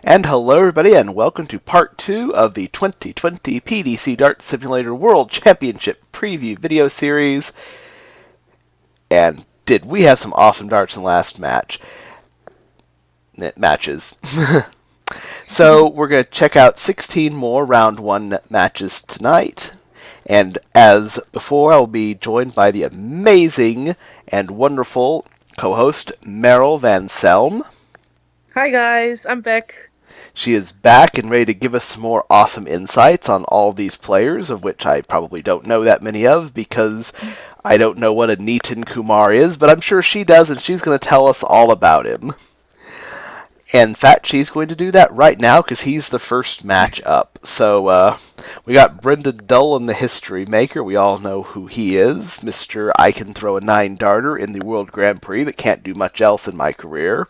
And hello, everybody, and welcome to part 2 of the 2020 PDC Dart Simulator World Championship Preview video series. And did we have some awesome darts in the last matches. So we're going to check out 16 more round 1 matches tonight. And as before, I'll be joined by the amazing and wonderful co-host Merel Van Selm. Hi guys, I'm back. She is back and ready to give us some more awesome insights on all these players, of which I probably don't know that many of because I don't know what a Nitin Kumar is, but I'm sure she does, and she's going to tell us all about him. And in fact, she's going to do that right now because he's the first match up. So we got Brendan Dullan, the history maker. We all know who he is. Mr. I can throw a 9-darter in the World Grand Prix but can't do much else in my career.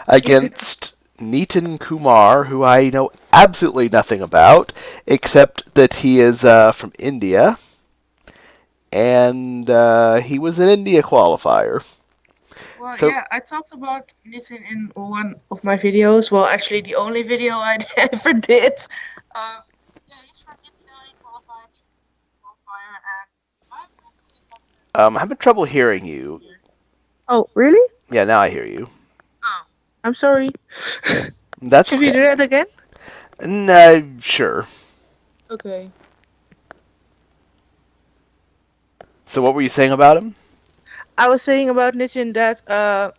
Against Nitin Kumar, who I know absolutely nothing about, except that he is from India. And he was an India qualifier. Well, So yeah, I talked about Nitin in one of my videos. Well, actually, the only video I ever did. Yeah, he's from India. He qualified qualifier, and I'm having trouble hearing you. oh, really? Yeah, now I hear you. Oh, I'm sorry. That's Should we do okay. that again? No, sure. Okay. So what were you saying about him? I was saying about Nitin that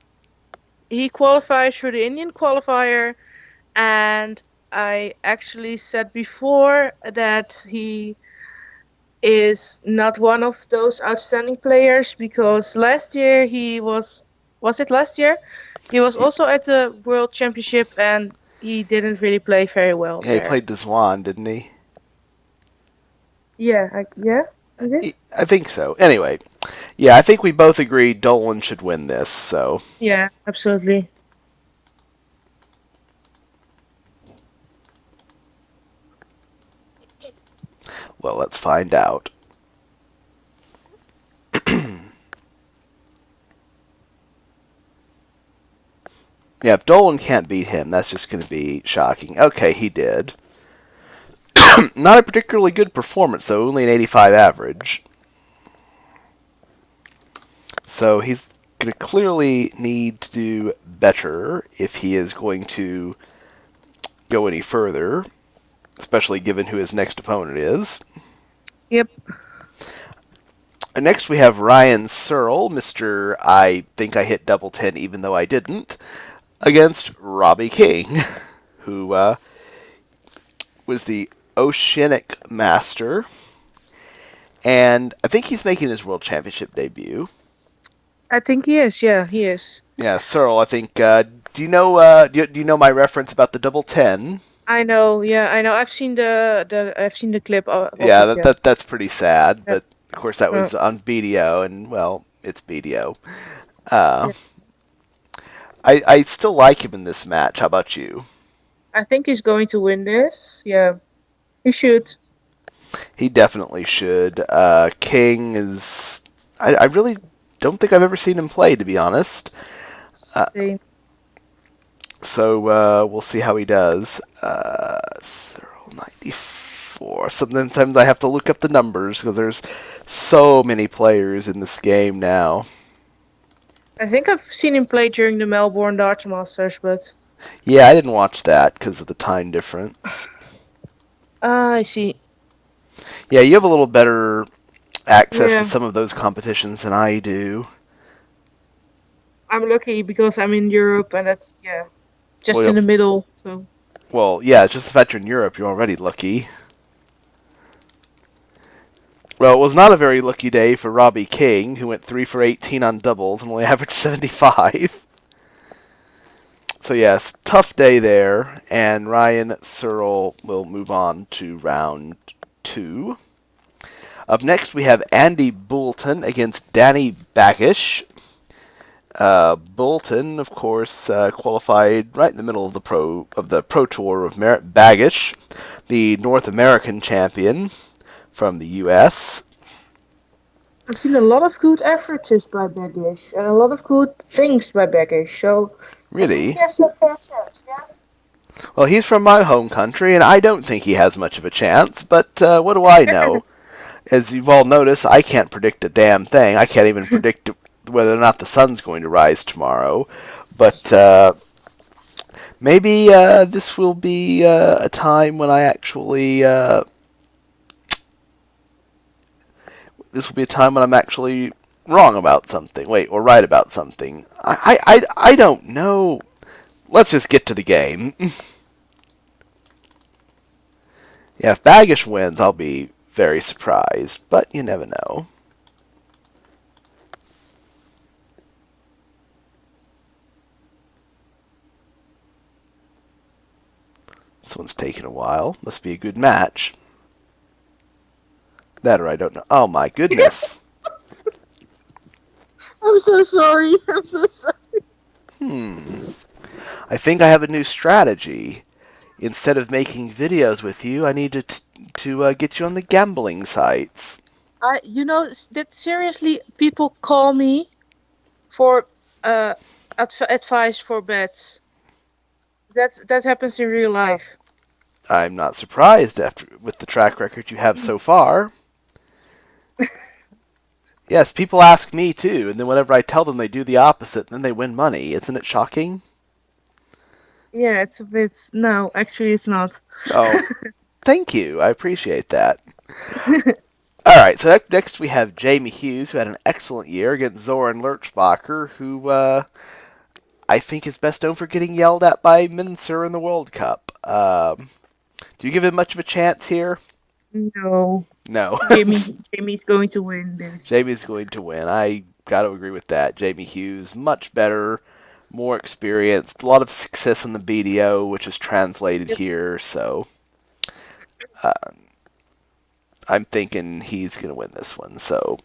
he qualified through the Indian qualifier, and I actually said before that he is not one of those outstanding players because last year he was it last year? He was also at the World Championship and he didn't really play very well Yeah, he there. played Deswan, didn't he? Yeah, he did. I think so. Anyway, yeah, I think we both agree Dolan should win this, so... Yeah, absolutely. Well, let's find out. Yeah, if Dolan can't beat him, that's just going to be shocking. Okay, he did. Not a particularly good performance, though. Only an 85 average. So he's going to clearly need to do better if he is going to go any further, especially given who his next opponent is. Yep. Next, we have Ryan Searle, Mr. I think I hit double 10 even though I didn't, against Robbie King, who was the Oceanic Master, and I think he's making his World Championship debut. I think he is. Yeah, he is. Yeah, Searle, I think. Do you know my reference about the double 10? I know. Yeah, I know. I've seen the clip of Yeah, it. Yeah. that's pretty sad, Yeah. but of course that was on video, and well, it's video. Uh, Yeah. I still like him in this match. How about you? I think he's going to win this. Yeah, he should. He definitely should. King is. I really don't think I've ever seen him play, to be honest. Same. So we'll see how he does. 94. Sometimes I have to look up the numbers because there's so many players in this game now. I think I've seen him play during the Melbourne Darts Masters, but Yeah, I didn't watch that because of the time difference. I see. Yeah, you have a little better access to Yeah, some of those competitions than I do. I'm lucky because I'm in Europe and that's just Well, in the middle. So yeah, it's just the fact you're in Europe, you're already lucky. Well, it was not a very lucky day for Robbie King, who went 3 for 18 on doubles and only averaged 75. So yes, tough day there, and Ryan Searle will move on to round 2. Up next, we have Andy Boulton against Danny Bagish. Boulton, of course, qualified right in the middle of the Pro Tour of Merit. Bagish, the North American champion from the U.S. I've seen a lot of good efforts by Baggage and a lot of good things by Baggage. So I think Really? he has a fair chance. Yeah. Well, he's from my home country, and I don't think he has much of a chance, but what do I know? As you've all noticed, I can't predict a damn thing. I can't even predict whether or not the sun's going to rise tomorrow. But maybe this will be a time when I actually this will be a time when I'm actually wrong about something. Wait, or right about something. I don't know. Let's just get to the game. Yeah, if Baggish wins, I'll be very surprised, but you never know. This one's taking a while. Must be a good match. That or I don't know. Oh my goodness. I'm so sorry. I'm so sorry. I think I have a new strategy. Instead of making videos with you, I need to get you on the gambling sites. That seriously, people call me for advice for bets. That happens in real life. I'm not surprised after with the track record you have so far. Yes, people ask me too, and then whenever I tell them they do the opposite, then they win money. Isn't it shocking? Yeah, it's a bit. No, actually, it's not. Oh, thank you. I appreciate that. All right, so next we have Jamie Hughes, who had an excellent year against Zoran Lurchbacher, who I think is best known for getting yelled at by Mincer in the World Cup. Do you give him much of a chance here? No. No. Jamie's going to win this. Jamie's going to win. I got to agree with that. Jamie Hughes, much better, more experienced, a lot of success in the BDO, which is translated here. So uh, I'm thinking he's going to win this one. So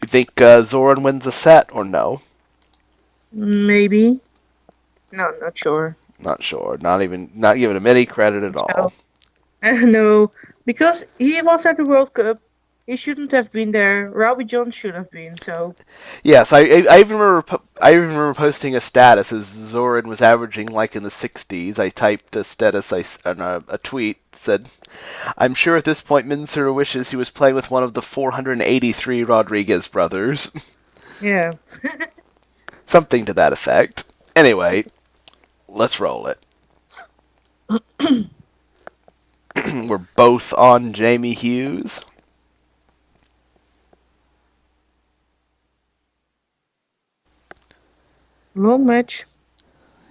you think Zoran wins a set or no? Maybe. No, not sure. Not sure. Not giving him any credit at all. No, because he was at the World Cup. He shouldn't have been there. Robbie Jones should have been. So. Yes, I even remember posting a status as Zoran was averaging like in the 60s. I typed a status, a tweet said, "I'm sure at this point Mincer wishes he was playing with one of the 483 Rodriguez brothers." Yeah. Something to that effect. Anyway, let's roll it. We're both on Jamie Hughes. Long match.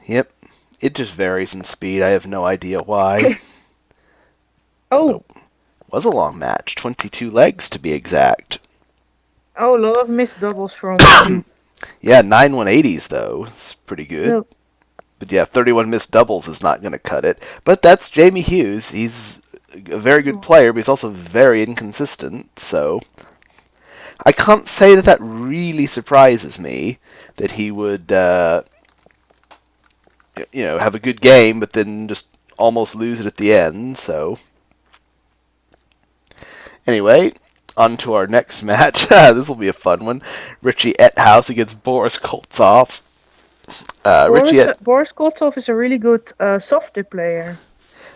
Yep. It just varies in speed. I have no idea why. Oh. Was a long match. 22 legs to be exact. Oh, a lot of missed doubles from you. Yeah, 9 180s though. It's pretty good. No. But yeah, 31 missed doubles is not going to cut it. But that's Jamie Hughes. He's a very good player, but he's also very inconsistent. So I can't say that really surprises me that he would, have a good game, but then just almost lose it at the end. So anyway, on to our next match. This will be a fun one. Richie Ethouse against Boris Koltsov. Boris Koltsov is a really good softy player.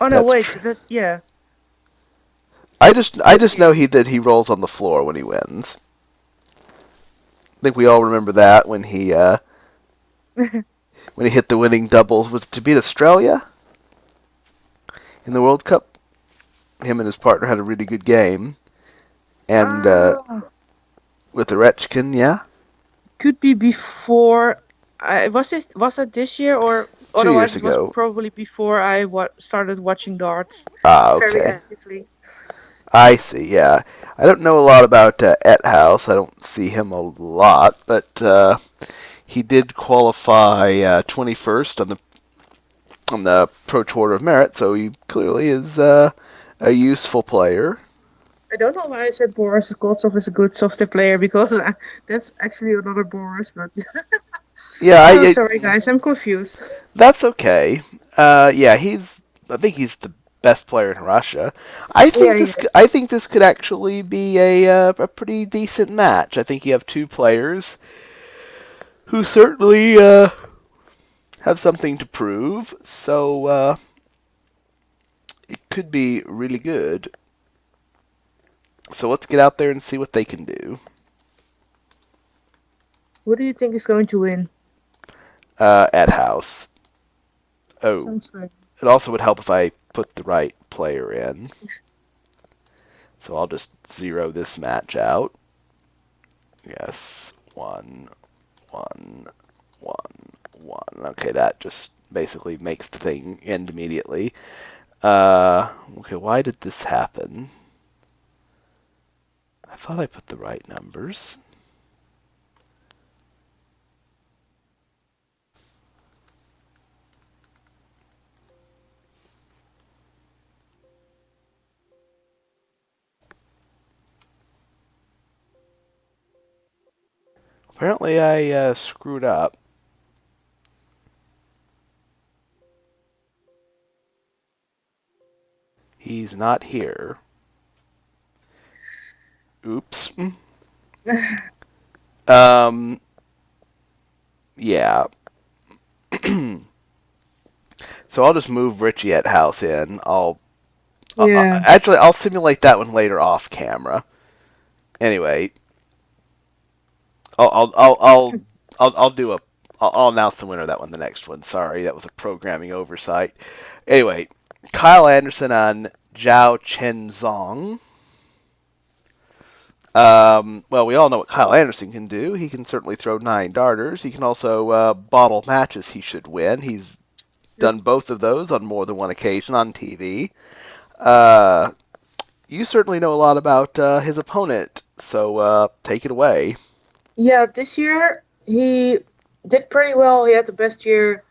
Oh no, wait, yeah. I just know that he rolls on the floor when he wins. I think we all remember that when he when he hit the winning doubles. Was it to beat Australia in the World Cup? Him and his partner had a really good game, and with the Retchkin, yeah. Could be before. Was it this year or 2 years otherwise? It ago. was probably before I started watching darts. Okay. Very actively. I see. Yeah, I don't know a lot about Ethouse. I don't see him a lot, but he did qualify 21st on the Pro Tour of Merit, so he clearly is a useful player. I don't know why I said Boris Koltsov is a good softy player because that's actually another Boris, but. Yeah, sorry guys, I'm confused. That's okay. Yeah, I think he's the best player in Russia. I think this could actually be a pretty decent match. I think you have two players who certainly have something to prove, so it could be really good. So let's get out there and see what they can do. Who do you think is going to win? At house. Oh, Sounds like. it also would help if I put the right player in. So I'll just zero this match out. Yes, 1, 1, 1, 1. Okay, that just basically makes the thing end immediately. Okay, why did this happen? I thought I put the right numbers. Apparently I screwed up. He's not here. Oops. Yeah. So I'll just move Richie at house in. Yeah. Actually, I'll simulate that one later off camera. Anyway, I'll I'll I'll I'll I'll do a I'll announce the winner of that one the next one. Sorry, that was a programming oversight. Anyway, Kyle Anderson on Zhao Chenzong. Well, we all know what Kyle Anderson can do. He can certainly throw 9 darters. He can also bottle matches he should win. He's done both of those on more than one occasion on TV. You certainly know a lot about his opponent, so take it away. Yeah, this year he did pretty well. He had the best year,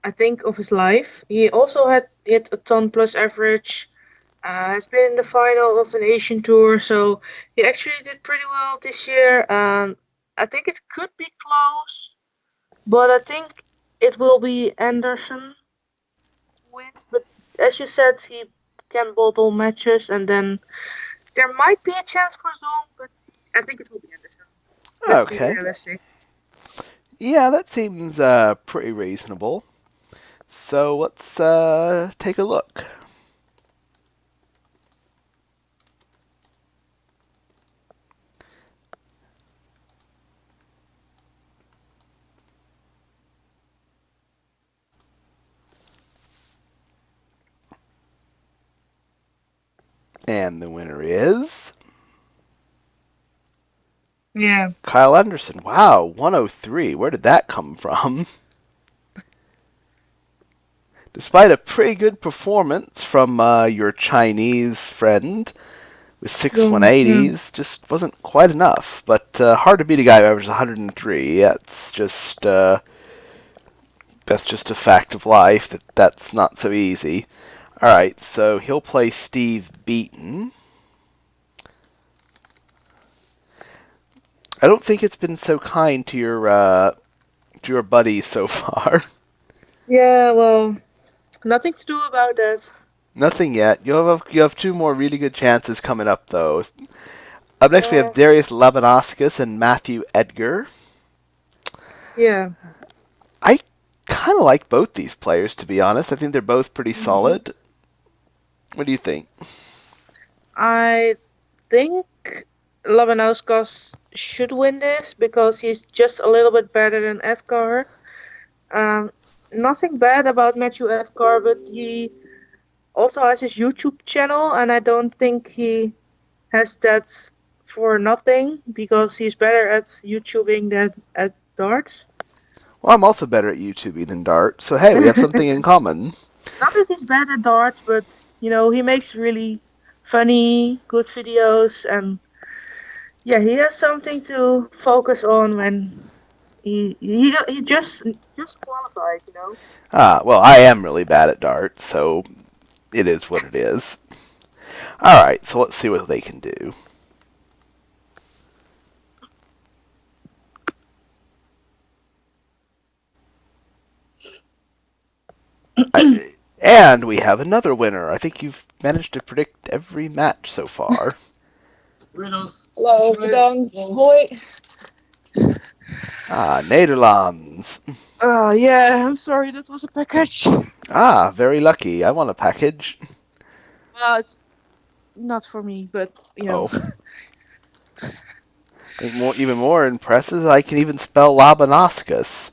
I think, of his life. He also had hit a ton plus average. Has been in the final of an Asian tour, so he actually did pretty well this year. I think it could be close, but I think it will be Anderson wins. But as you said, he can bottle matches, and then there might be a chance for Zong, but I think it will be Anderson. Let's be Okay. realistic. Yeah, that seems pretty reasonable. So let's take a look. And the winner is Yeah. Kyle Anderson. Wow, 103. Where did that come from? Despite a pretty good performance from your Chinese friend with 6 Zong, yeah. 180s, just wasn't quite enough. But hard to beat a guy who averages 103. That's just a fact of life. That's not so easy. All right, so he'll play Steve Beaton. I don't think it's been so kind to your buddy so far. Yeah, well, nothing to do about that. Nothing yet. You have 2 more really good chances coming up though. Up next we have Yeah. Darius Labanauskas and Mathew Edgar. Yeah. I kind of like both these players, to be honest. I think they're both pretty Mhm. solid. What do you think? I think Labanauskas should win this because he's just a little bit better than Edgar. Um, Nothing bad about Matthew Edgar, but he also has his YouTube channel, and I don't think he has that for nothing because he's better at YouTubing than at darts. Well, I'm also better at YouTubing than Dart, so hey, we have something in common. Not that he's bad at darts, but he makes really funny, good videos, and yeah, he has something to focus on when he just qualified. Well, I am really bad at Dart, so it is what it is. All right, so let's see what they can do. And we have another winner. I think you've managed to predict every match so far. Hallo, bedankt. Hoi. Ah, Nederlands. Yeah, I'm sorry, that was a package. Ah, very lucky. I want a package. Well, it's not for me, but Oh. I think even more impressive, I can even spell Labanascus.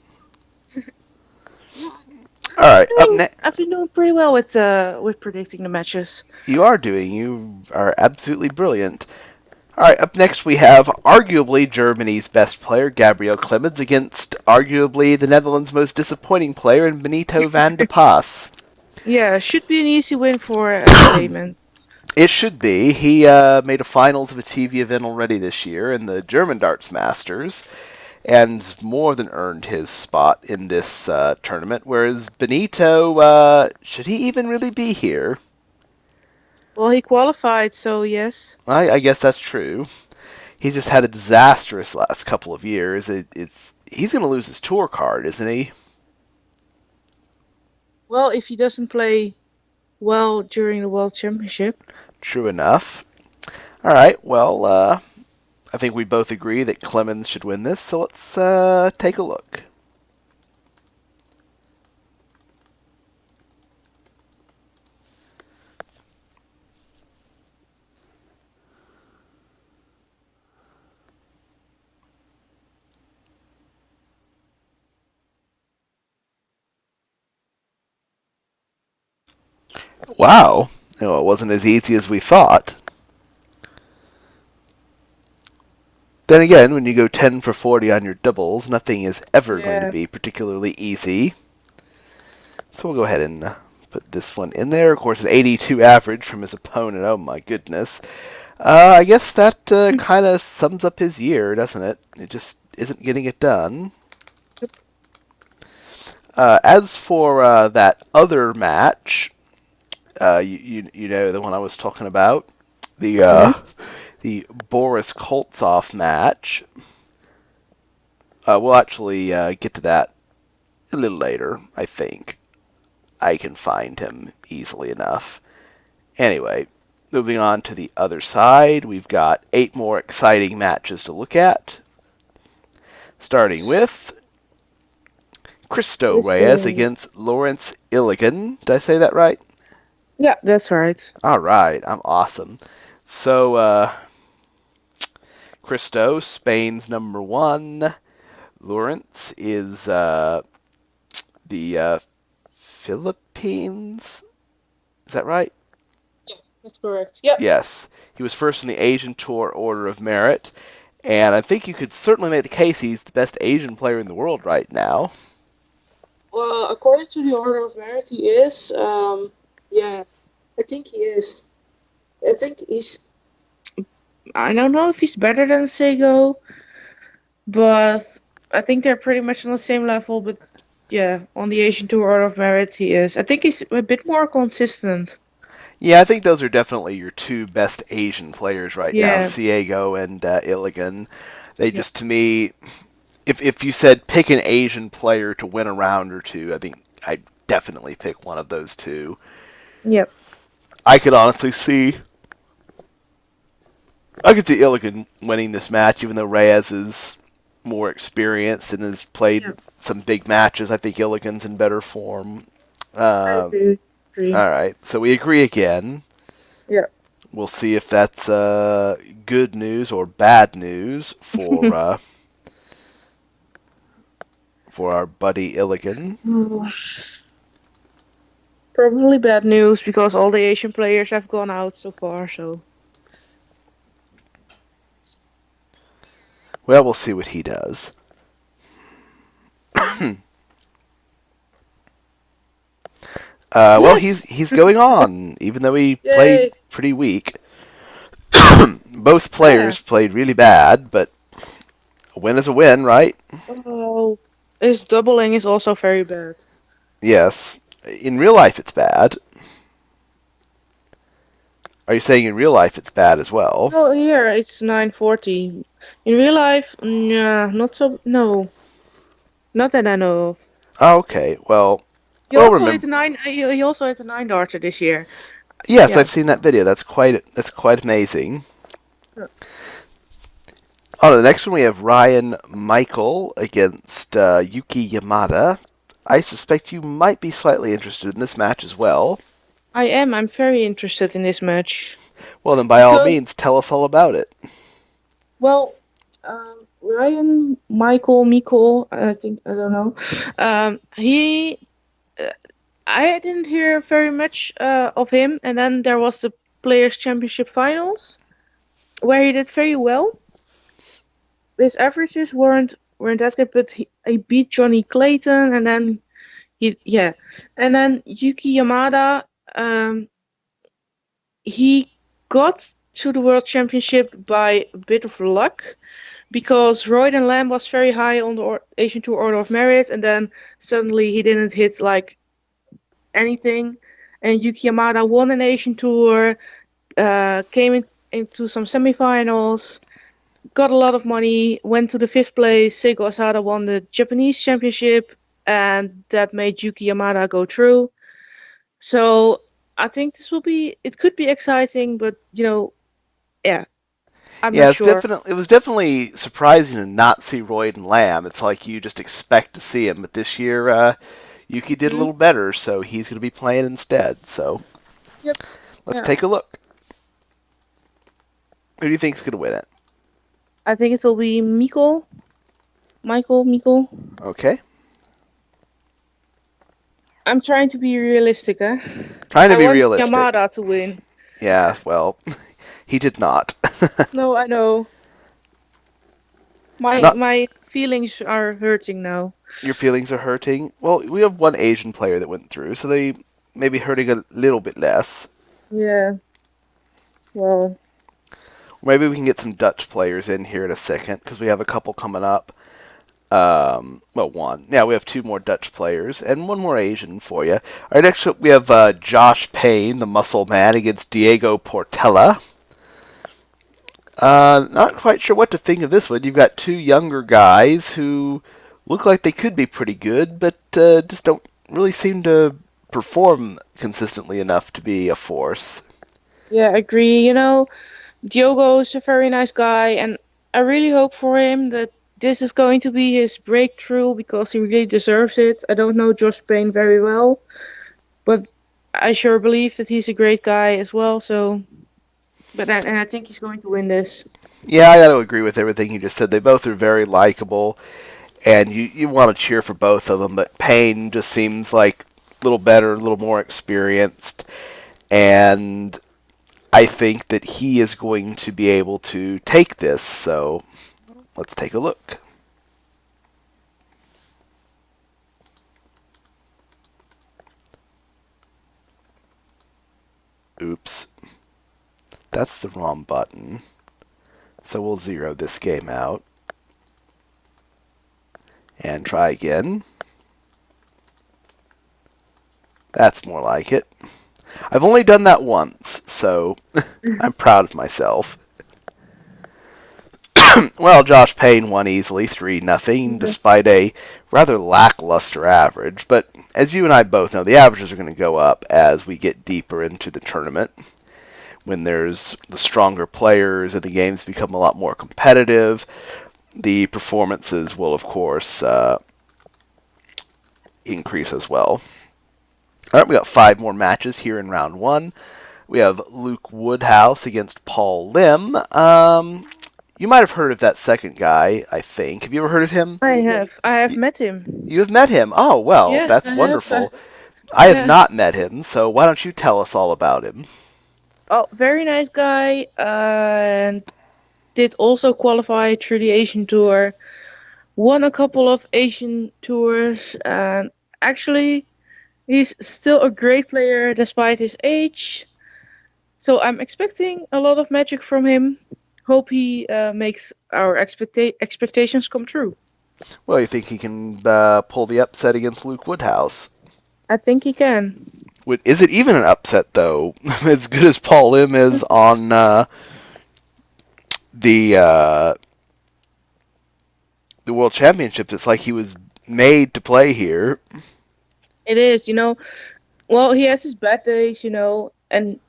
Alright, up next. I've been doing pretty well with predicting the matches. You are doing. You are absolutely brilliant. Alright, up next we have arguably Germany's best player, Gabrielle Clemens, against arguably the Netherlands' most disappointing player in Benito van de Pas. Yeah, should be an easy win for Payne. It should be. He made a finals of a TV event already this year in the German Darts Masters, and more than earned his spot in this tournament, whereas Benito, should he even really be here? Well, he qualified, so yes. I guess that's true. He's just had a disastrous last couple of years. He's going to lose his tour card, isn't he? Well, if he doesn't play well during the World Championship. True enough. All right, well, I think we both agree that Clemens should win this, so let's take a look. Wow. It wasn't as easy as we thought. Then again, when you go 10 for 40 on your doubles, nothing is ever going to be particularly easy. So we'll go ahead and put this one in there. Of course, an 82 average from his opponent. Oh my goodness. I guess that kind of sums up his year, doesn't it? It just isn't getting it done. As for that other match, you know the one I was talking about, the Boris Koltsov match. We'll actually get to that a little later, I think. I can find him easily enough. Anyway, moving on to the other side, we've got 8 more exciting matches to look at. Starting with Cristo Reyes against Lawrence Illigan. Did I say that right? Yeah, that's right. All right, I'm awesome. So, Cristo, Spain's number 1. Lawrence is the Philippines. Is that right? Yeah, that's correct. Yep. Yes. He was first in the Asian Tour Order of Merit, and I think you could certainly make the case he's the best Asian player in the world right now. Well, according to the Order of Merit, he is. Yeah, I think he is. I think he's. I don't know if he's better than Sego, but I think they're pretty much on the same level. But yeah, on the Asian Tour Order of Merit, he is. I think he's a bit more consistent. Yeah, I think those are definitely your 2 best Asian players right now, Siego and Illigan. They just, to me, if you said pick an Asian player to win a round or 2, I think I'd definitely pick one of those 2. Yep. I could honestly see Illigan winning this match, even though Reyes is more experienced and has played some big matches. I think Illigan's in better form. I agree. All right, so we agree again. Yeah. We'll see if that's good news or bad news for for our buddy Illigan. Probably bad news because all the Asian players have gone out so far. So. Well, we'll see what he does. Well, he's going on, even though he played pretty weak. Both players played really bad, but a win is a win, right? Oh, his doubling is also very bad. Yes. In real life, it's bad. Are you saying in real life it's bad as well? No, here it's 940. In real life, nah, not so. No, not that I know of. Oh, okay. Well, He also hit a 9. He also hit a 9 darter this year. Yes, I've seen that video. That's quite amazing. Oh, the next one we have Ryan Michael against Yuki Yamada. I suspect you might be slightly interested in this match as well. I am. I'm very interested in this match Well, then by all because, means, tell us all about it. well, Ryan Michael, I think I don't know. He, I didn't hear very much of him, and then there was the Players Championship Finals where he did very well. His averages weren't that good, but he beat Johnny Clayton, and then and then Yuki Yamada. Um, he got to the World Championship by a bit of luck because Royd and Lamb was very high on the Asian Tour Order of Merit, and then suddenly he didn't hit like anything. And Yuki Yamada won an Asian Tour, into some semifinals, got a lot of money, went to the fifth place. Seiko Asada won the Japanese championship, and that made Yuki Yamada go through. So I think it could be exciting, but yeah, I'm not Yeah, sure. it was definitely surprising to not see Royd and Lamb. It's like you just expect to see him, but this year Yuki did a Hmm. little better, so he's going to be playing instead. So Yep. let's Yeah. take a look. Who do you think's going to win it? I think it will be Miko. Okay, I'm trying to be realistic, huh? trying to I be want realistic. Yamada to win. Yeah, well, he did not. No, I know. My Not my feelings are hurting now. your feelings are hurting. Well, we have one Asian player that went through, so they may be hurting a little bit less. Yeah. Well. Maybe we can get some Dutch players in here in a second because we have a couple coming up. Well, one. Yeah, we have two more Dutch players and one more Asian for you. All right, next up we have Josh Payne, the muscle man, against Diego Portela. Not quite sure what to think of this one. You've got two younger guys who look like they could be pretty good, but just don't really seem to perform consistently enough to be a force. Yeah, I agree. Diogo's a very nice guy, and I really hope for him that this is going to be his breakthrough because he really deserves it. I don't know Josh Payne very well, but I sure believe that he's a great guy as well. So, and I think he's going to win this. Yeah, I got to agree with everything you just said. They both are very likable, and you want to cheer for both of them. But Payne just seems like a little better, a little more experienced, and I think that he is going to be able to take this. So let's take a look. Oops, that's the wrong button. So we'll zero this game out and try again. That's more like it. I've only done that once, so I'm proud of myself. Well, Josh Payne won easily 3-0, Mhm. despite a rather lackluster average. But as you and I both know, the averages are going to go up as we get deeper into the tournament. When there's the stronger players and the games become a lot more competitive, the performances will, of course, increase as well. All right, we got 5 more matches here in round one. We have Luke Woodhouse against Paul Lim. You might have heard of that second guy, I think. Have you ever heard of him? I have You, met him. you have met him. Oh, well, Yeah, I that's have. wonderful. I have Yeah. not met him, so why don't you tell us all about him? Oh, very nice guy. And did also qualify through the Asian tour. Won a couple of Asian tours, and actually, he's still a great player despite his age. So I'm expecting a lot of magic from him. Hope he makes our expectations come true. Well, you think he can pull the upset against Luke Woodhouse? I think he can. Is it even an upset, though? As good as Paul Lim is on the uh, the World Championships, it's like he was made to play here. It is. Well, he has his bad days, and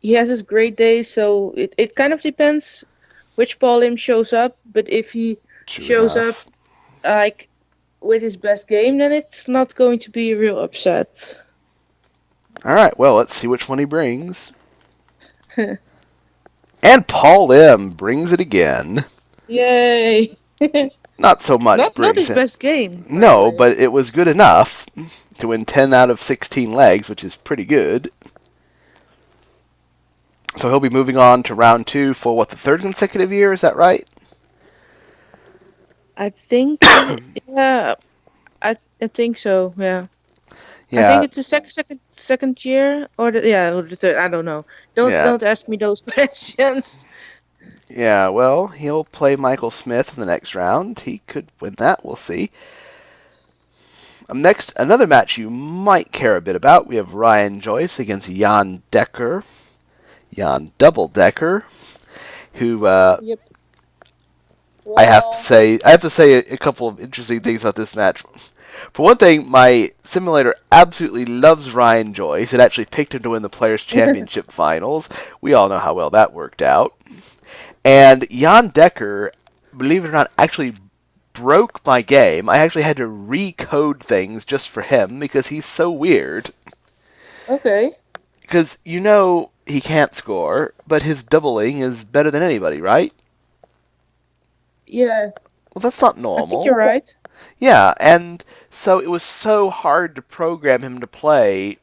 he has his great days. So it kind of depends which Paul Lim shows up, but if he True shows up enough. like with his best game, then it's not going to be a real upset. All right, well, let's see which one he brings. And Paul Lim brings it again. Yay! Not so much Not brings his it. best game, by the No, way. but it was good enough to win 10 out of 16 legs, which is pretty good. So he'll be moving on to round 2 for what, the third consecutive year? Is that right? I think it. Yeah, I think so. Yeah. I think Yeah, it's the second year or the third. I don't know. yeah, Don't ask me those questions. yeah. Well, he'll play Michael Smith in the next round. He could win that. We'll see. Next, another match you might care a bit about. We have Ryan Joyce against Jan Decker. Jan Double Decker, who Yep. Well. I have to say a couple of interesting things about this match. For one thing, my simulator absolutely loves Ryan Joyce. It actually picked him to win the Players' Championship finals. We all know how well that worked out. And Jan Decker, believe it or not, actually broke my game. I actually had to recode things just for him because he's so weird. Okay. Because you know he can't score, but his doubling is better than anybody, right? Yeah, Well, that's not I think you're normal. right. Yeah, and so it was so hard to program him to play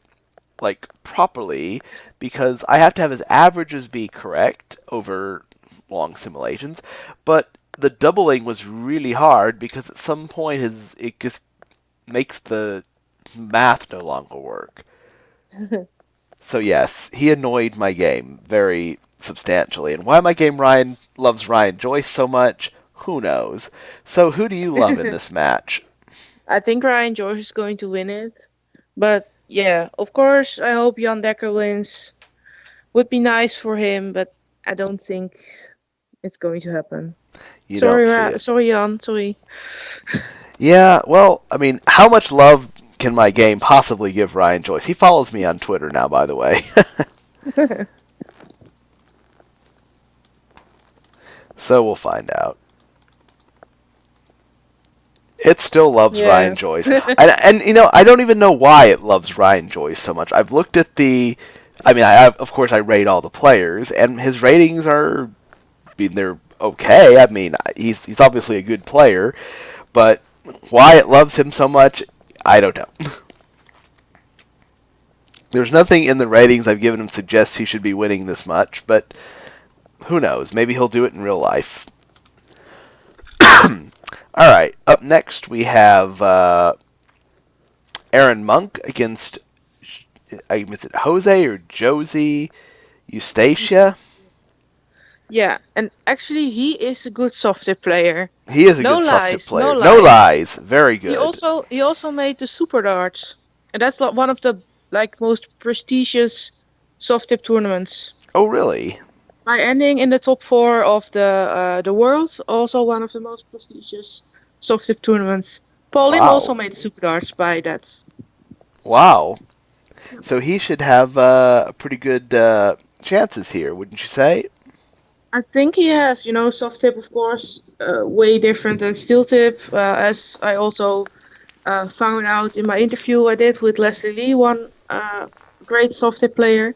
like properly because I have to have his averages be correct over long simulations, but the doubling was really hard because at some point it just makes the math no longer work. So yes, he annoyed my game very substantially. And why my game Ryan loves Ryan Joyce so much, who knows? So who do you love in this match? I think Ryan George is going to win it. But yeah, of course, I hope Jan Dekker wins. Would be nice for him, but I don't think it's going to happen. You don't see it. Sorry, Jan. Sorry. Yeah, well, I mean, how much love can my game possibly give Ryan Joyce? He follows me on Twitter now, by the way. So we'll find out. It still loves Yeah. Ryan Joyce. And you know, I don't even know why it loves Ryan Joyce so much. I've looked at the I mean, of course I rate all the players and his ratings are I mean they're okay. I mean, he's obviously a good player, but why it loves him so much, I don't know. There's nothing in the ratings I've given him suggests he should be winning this much, but who knows? Maybe he'll do it in real life. All right. Up next, we have Aaron Monk against is it Jose or Josie Eustacia? Yeah, and actually, he is a good software player. He is a No good soft-tip lies, no player. No lies. lies. Very good. He also made the super darts, and that's like one of the like most prestigious soft tip tournaments. Oh, really? By ending in the top four of the world, also one of the most prestigious soft tip tournaments. Paul Lim also Wow. made super darts by that. Wow. So he should have pretty good chances here, wouldn't you say? I think he has, soft tip, of course, way different than steel tip, as I also found out in my interview I did with Leslie Lee, one great soft tip player,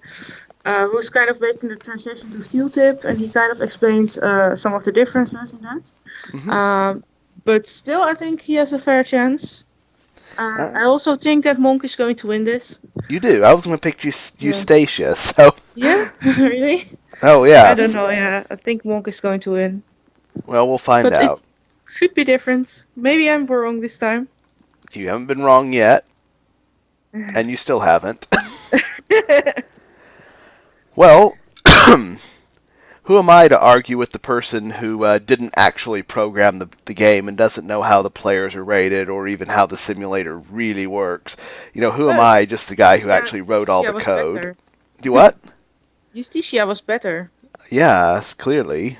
who's kind of making the transition to steel tip, and he kind of explained some of the differences in that. Mm-hmm. But still, I think he has a fair chance. I also think that Monk is going to win this. You do. I was going to pick Yeah. Eustacia. So. Yeah? Really? Oh I yeah. don't know, yeah. I think Monk is going to win. Well, we'll find But it out. could be different. Maybe I'm wrong this time. You haven't been wrong yet, and you still haven't. Well, who am I to argue with the person who didn't actually program the game and doesn't know how the players are rated or even how the simulator really works? You know, who am But I, just the guy who Justicia, actually wrote all Justicia the was code? better. Do what? Justicia was better Yes, clearly.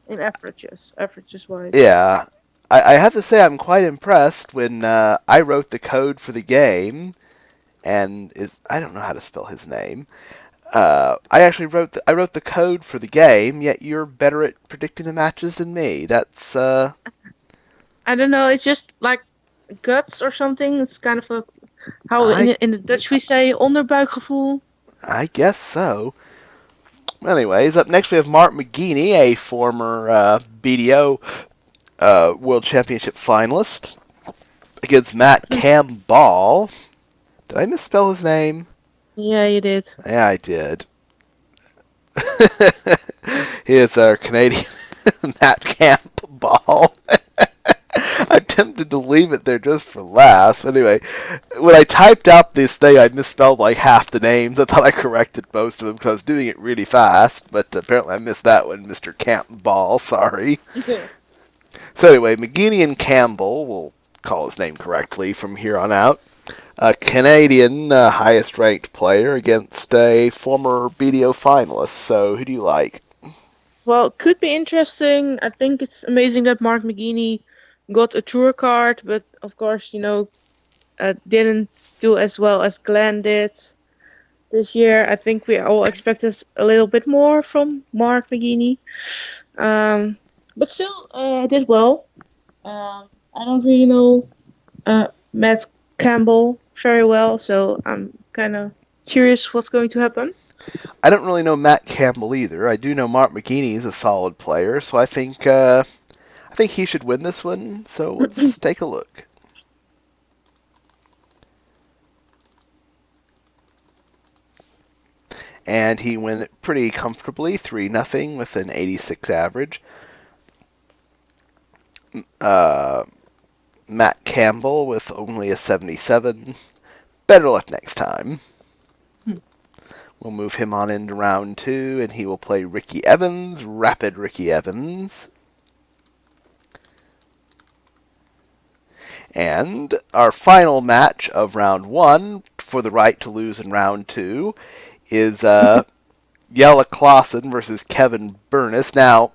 in averages, averages wise. Yeah. I have to say I'm quite impressed when I wrote the code for the game, and I don't know how to spell his name. I wrote the code for the game, yet you're better at predicting the matches than me. That's I don't know. It's just like guts or something. It's kind of a how I in the Dutch we say onderbuikgevoel. I guess so. Anyways, up next we have Mark Mcgee, a former BDO World Championship finalist, against Matt Campbell. Did I misspell his name? Yeah, you did. Yeah, I did. He is our Canadian Matt Campbell. I'm tempted to leave it there just for laughs. Anyway, when I typed out this thing, I misspelled like half the names. I thought I corrected most of them because I was doing it really fast, but apparently I missed that one, Mr. Campbell. Sorry. So anyway, McGee and Campbell, we'll call his name correctly from here on out. A Canadian highest-ranked player against a former BDO finalist. So who do you like? Well, it could be interesting. I think it's amazing that Mark Mcgee got a tour card, but of course, didn't do as well as Glenn did this year. I think we all expected a little bit more from Mark Mcgee. But still, did well. I don't really know Matt Campbell very well, so I'm kind of curious what's going to happen. I don't really know Matt Campbell either. I do know Mark McGee is a solid player, so I think he should win this one. So let's take a look. And he won it pretty comfortably, 3-0 with an 86 average. Matt Campbell with only a 77. Better luck next time. We'll move him on into round 2, and he will play Ricky Evans, Rapid Ricky Evans. And our final match of round 1 for the right to lose in round 2 is Yella Clausen versus Kevin Burness. Now,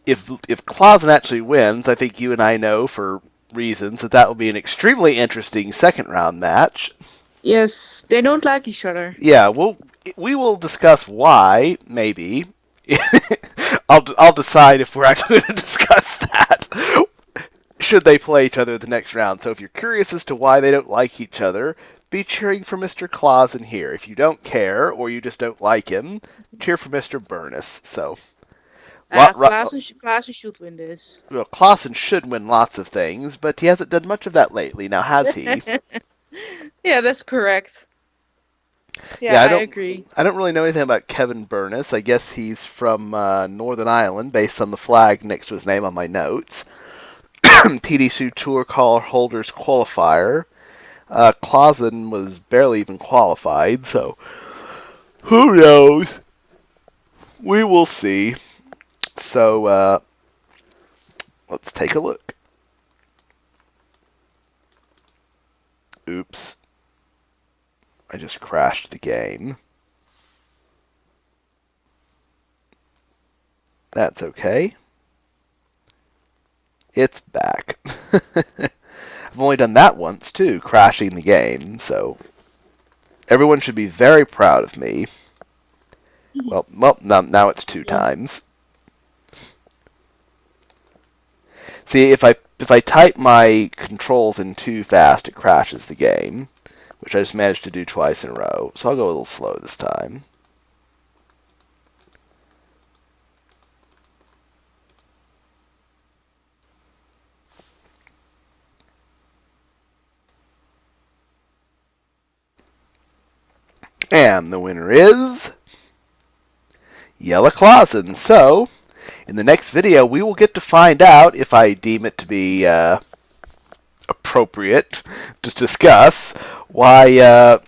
if Clausen actually wins, I think you and I know for reasons that will be an extremely interesting second round match. Yes, they don't like each other. Yeah, we will discuss why, maybe. I'll decide if we're actually going to discuss that. Should they play each other the next round? So if you're curious as to why they don't like each other, be cheering for Mr. Clausen here. If you don't care or you just don't like him, cheer for Mr. Burness. So, Clausen should win this. well, Clausen should win lots of things, but he hasn't done much of that lately. Now, has he? Yeah, that's correct. Yeah, I agree. I don't really know anything about Kevin Burness. I guess he's from Northern Ireland, based on the flag next to his name on my notes. PDC Tour Call Holders Qualifier. Clausen was barely even qualified, so who knows? We will see. So let's take a look. Oops. I just crashed the game. That's okay. It's back. I've only done that once, too, crashing the game, so everyone should be very proud of me. Well, now it's 2 times. See, if I type my controls in too fast, it crashes the game, which I just managed to do twice in a row. So I'll go a little slow this time. And the winner is Yella Clausen. So, in the next video, we will get to find out, if I deem it to be appropriate to discuss, why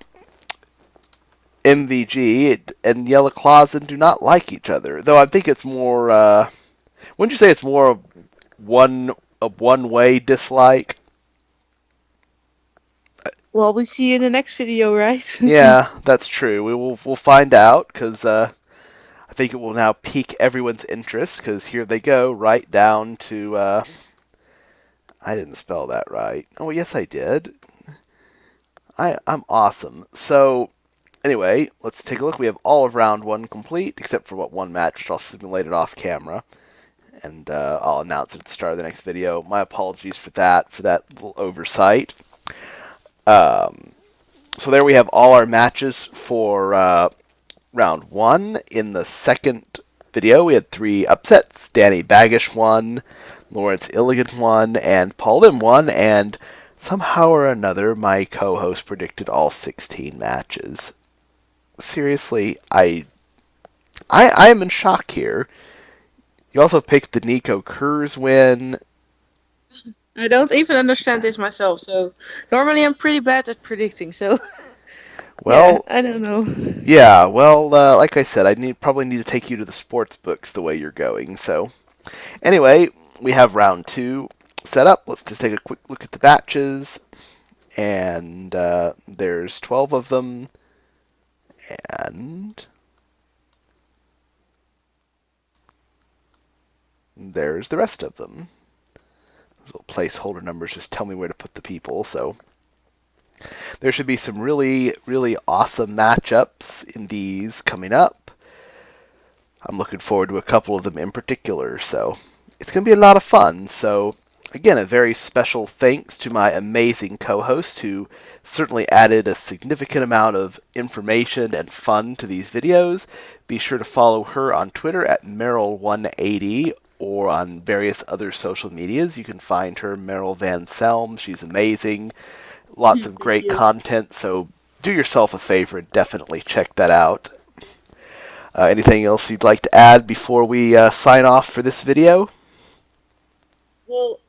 MVG and Yella Clausen do not like each other. Though I think it's more, wouldn't you say it's more of one-way dislike? Well, we see you in the next video, right? Yeah, that's true. We'll find out, because I think it will now pique everyone's interest, because here they go, right down to, I didn't spell that right. Oh, yes, I did. I'm awesome. So, Anyway, let's take a look. We have all of round 1 complete, except for one match, which I'll simulate it off camera. And I'll announce it at the start of the next video. My apologies for that little oversight. So there we have all our matches for round 1. In the second video, we had 3 upsets. Danny Baggish won, Lawrence Illigan won, and Paul Lim won, and somehow or another, my co-host predicted all 16 matches. Seriously, I am in shock here. You also picked the Nico Kurz win. I don't even understand this myself, so normally I'm pretty bad at predicting, so yeah, Well, I don't know. yeah, well, like I said, probably need to take you to the sports books the way you're going. So, anyway, we have round 2 set up. Let's just take a quick look at the batches. And there's 12 of them. And there's the rest of them. Those little placeholder numbers just tell me where to put the people, so there should be some really, really awesome matchups in these coming up. I'm looking forward to a couple of them in particular, so it's going to be a lot of fun. So, again, a very special thanks to my amazing co-host who certainly added a significant amount of information and fun to these videos. Be sure to follow her on Twitter at Merel180 or on various other social medias. You can find her Merel Van Selm. She's amazing. Lots of Thank great you. content, so do yourself a favor and definitely check that out. Anything else you'd like to add before we sign off for this video? Well,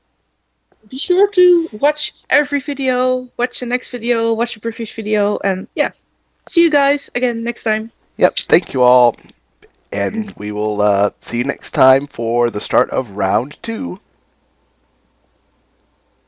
be sure to watch every video, watch the next video, watch the previous video, and yeah. See you guys again next time. Yep, thank you all, and we will see you next time for the start of round 2.